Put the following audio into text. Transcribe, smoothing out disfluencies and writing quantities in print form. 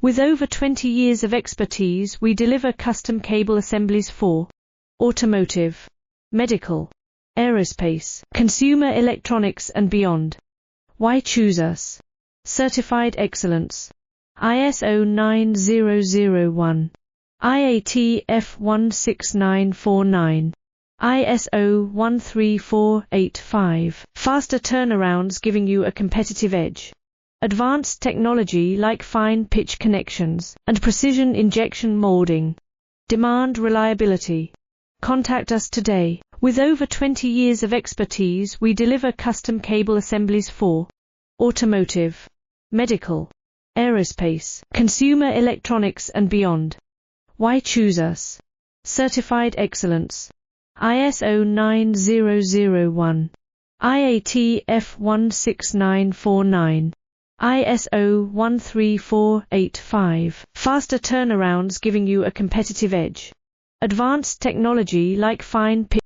With over 20 years of expertise, we deliver custom cable assemblies for automotive, medical, aerospace, consumer electronics and beyond. Why choose us? Certified excellence. ISO 9001. IAT F16949. ISO 13485. Faster turnarounds giving you a competitive edge. Advanced technology like fine pitch connections and precision injection molding. Demand reliability. Contact us today. With over 20 years of expertise, we deliver custom cable assemblies for automotive, medical, aerospace, consumer electronics and beyond. Why choose us? Certified excellence. ISO 9001. IAT F16949. ISO 13485. Faster turnarounds giving you a competitive edge. Advanced technology like fine pitch